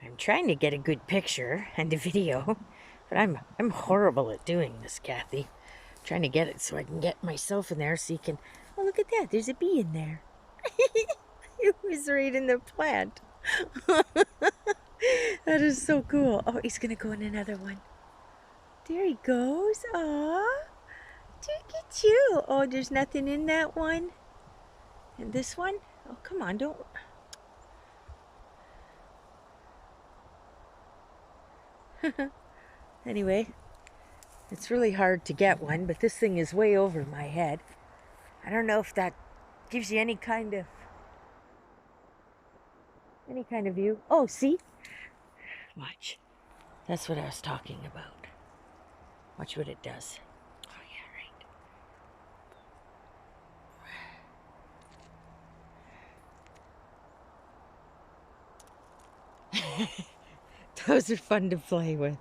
I'm trying to get a good picture and a video, but I'm horrible at doing this, Kathy. I'm trying to get it so I can get myself in there so you can... Oh, look at that. There's a bee in there. It was right in the plant. That is so cool. Oh, he's going to go in another one. There he goes. Aw. Look at you. Oh, there's nothing in that one. And this one? Oh, come on. Don't... Anyway, it's really hard to get one, but this thing is way over my head. I don't know if that gives you any kind of view. Oh, see? Watch. That's what I was talking about. Watch what it does. Oh, yeah, right. Those are fun to play with.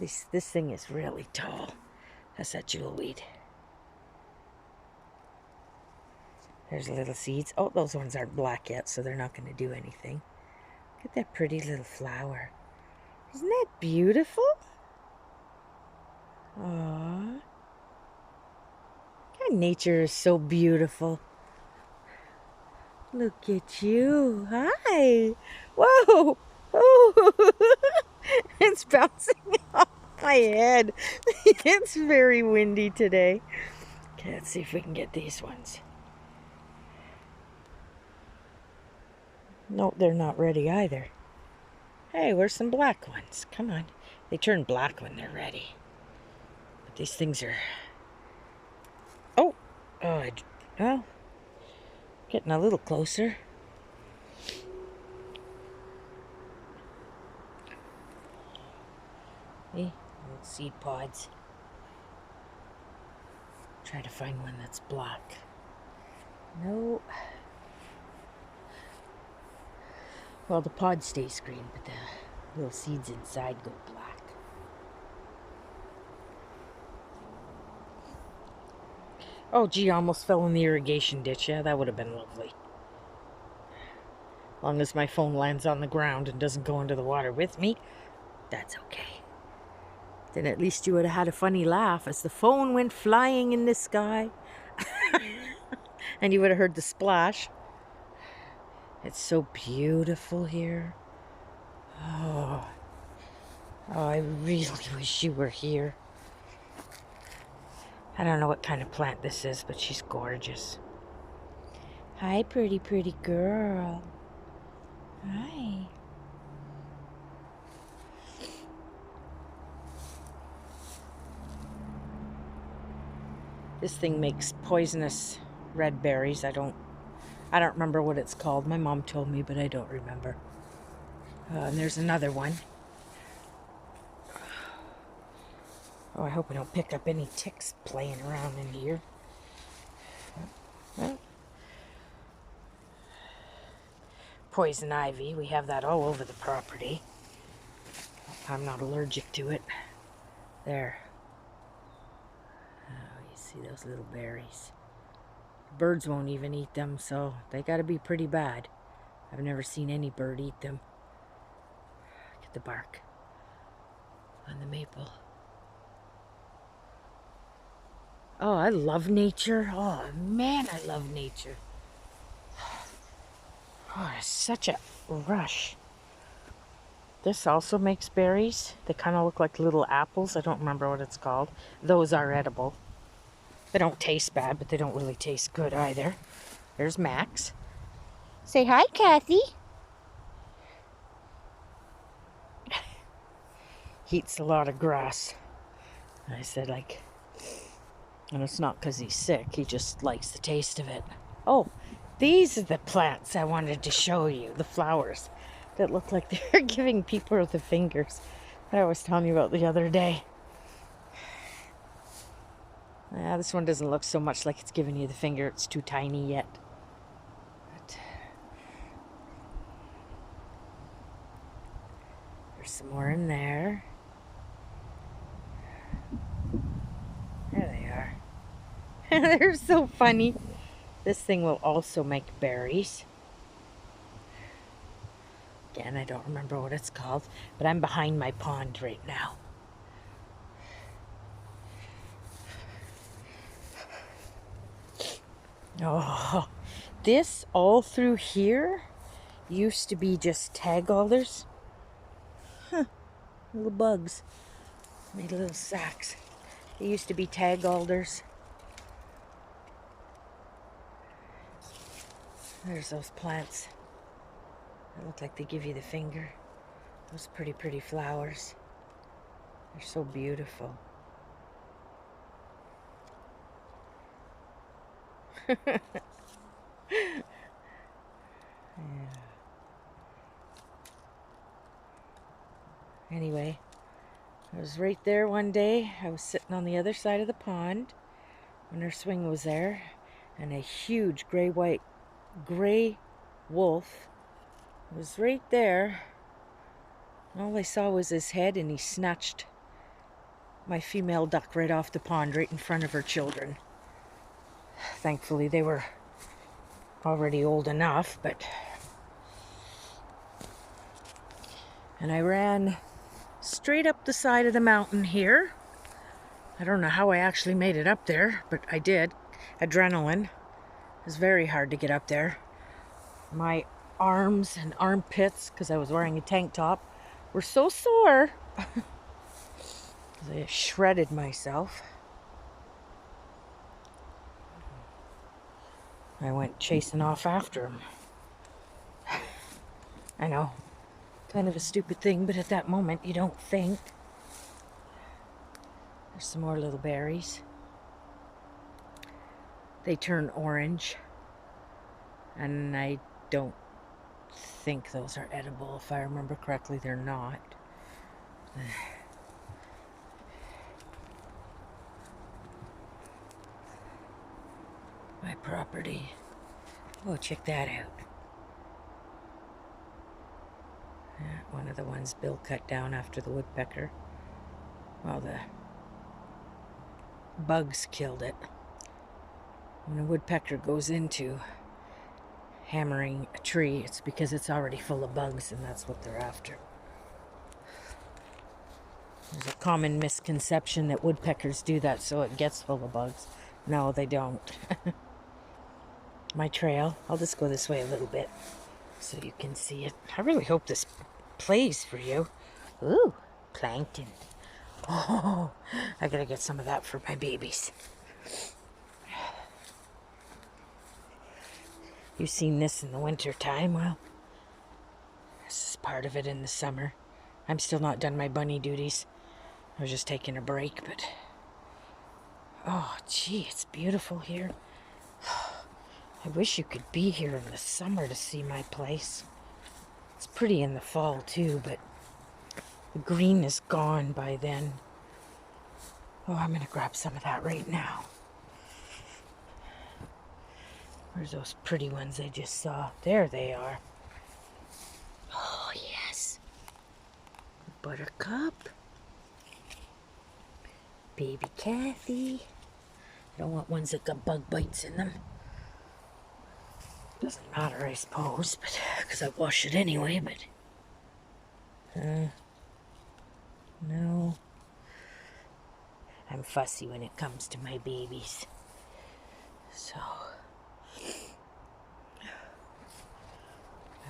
This thing is really tall. That's that jewelweed. There's little seeds. Oh, those ones aren't black yet, so they're not going to do anything. Look at that pretty little flower. Isn't that beautiful? Aww. God, nature is so beautiful. Look at you. Hi. Whoa. Oh. It's bouncing off my head. It's very windy today. Okay, let's see if we can get these ones. No, they're not ready either. Hey, where's some black ones? Come on. They turn black when they're ready. But these things are... Oh! Well, getting a little closer. Hey, little seed pods. Try to find one that's black. No. Well, the pod stays green, but the little seeds inside go black. Oh, gee, almost fell in the irrigation ditch. Yeah, that would have been lovely. As long as my phone lands on the ground and doesn't go into the water with me, that's okay. Then at least you would have had a funny laugh as the phone went flying in the sky. And you would have heard the splash. It's so beautiful here. Oh, I really wish you were here. I don't know what kind of plant this is, but she's gorgeous. Hi, pretty, pretty girl. Hi. This thing makes poisonous red berries. I don't remember what it's called. My mom told me, but I don't remember. And there's another one. Oh, I hope I don't pick up any ticks playing around in here. Well, poison ivy. We have that all over the property. I'm not allergic to it. There. Oh, you see those little berries. Birds won't even eat them, so they got to be pretty bad. I've never seen any bird eat them. Look at the bark on the maple. Oh, I love nature. Oh, man, I love nature. Oh, it's such a rush. This also makes berries. They kind of look like little apples. I don't remember what it's called. Those are edible. They don't taste bad, but they don't really taste good either. There's Max. Say hi, Kathy. He eats a lot of grass. I said, like, and it's not because he's sick. He just likes the taste of it. Oh, these are the plants I wanted to show you. The flowers that look like they're giving people the fingers that I was telling you about the other day. Yeah, this one doesn't look so much like it's giving you the finger. It's too tiny yet. But there's some more in there. There they are. They're so funny. This thing will also make berries. Again, I don't remember what it's called, but I'm behind my pond right now. Oh, this all through here used to be just tag alders. Huh, little bugs. Made little sacks. They used to be tag alders. There's those plants. They look like they give you the finger. Those pretty flowers. They're so beautiful. Yeah. Anyway, I was right there one day. I was sitting on the other side of the pond when her swing was there, and a huge gray wolf was right there. All I saw was his head, and he snatched my female duck right off the pond, right in front of her children. Thankfully, they were already old enough, but... And I ran straight up the side of the mountain here. I don't know how I actually made it up there, but I did. Adrenaline. It was very hard to get up there. My arms and armpits, because I was wearing a tank top, were so sore. I shredded myself. I went chasing off after him. I know, kind of a stupid thing, but at that moment you don't think. There's some more little berries. They turn orange, and I don't think those are edible. If I remember correctly, they're not. My property. Oh, check that out. One of the ones Bill cut down after the woodpecker. Well, the bugs killed it. When a woodpecker goes into hammering a tree, it's because it's already full of bugs, and that's what they're after. There's a common misconception that woodpeckers do that so it gets full of bugs. No, they don't. My trail, I'll just go this way a little bit so you can see it. I really hope this plays for you. Ooh, plankton. Oh, I gotta get some of that for my babies. You've seen this in the winter time. Well, this is part of it in the summer. I'm still not done my bunny duties. I was just taking a break, but... Oh, gee, it's beautiful here. I wish you could be here in the summer to see my place. It's pretty in the fall, too, but the green is gone by then. Oh, I'm going to grab some of that right now. Where's those pretty ones I just saw? There they are. Oh, yes. Buttercup. Baby Kathy. I don't want ones that got bug bites in them. Doesn't matter, I suppose, but because I wash it anyway, but... no. I'm fussy when it comes to my babies. So...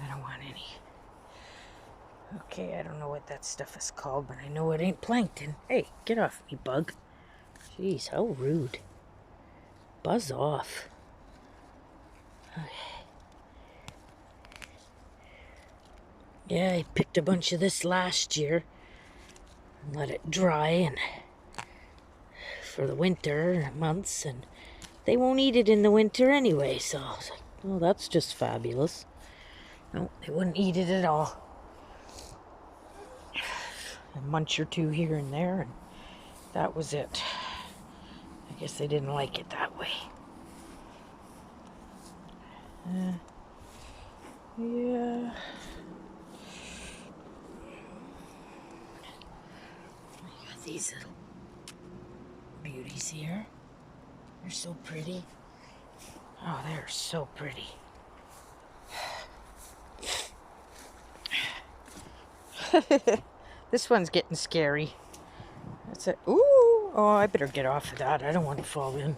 I don't want any. Okay, I don't know what that stuff is called, but I know it ain't plankton. Hey, get off me, bug. Jeez, how rude. Buzz off. Okay. Yeah, I picked a bunch of this last year and let it dry and for the winter months, and they won't eat it in the winter anyway, so I was like, oh, that's just fabulous. No, they wouldn't eat it at all. A munch or two here and there, and that was it. I guess they didn't like it that way. Yeah. I got these little beauties here. They're so pretty. Oh, they're so pretty. This one's getting scary. That's it. Ooh. Oh, I better get off of that. I don't want to fall in.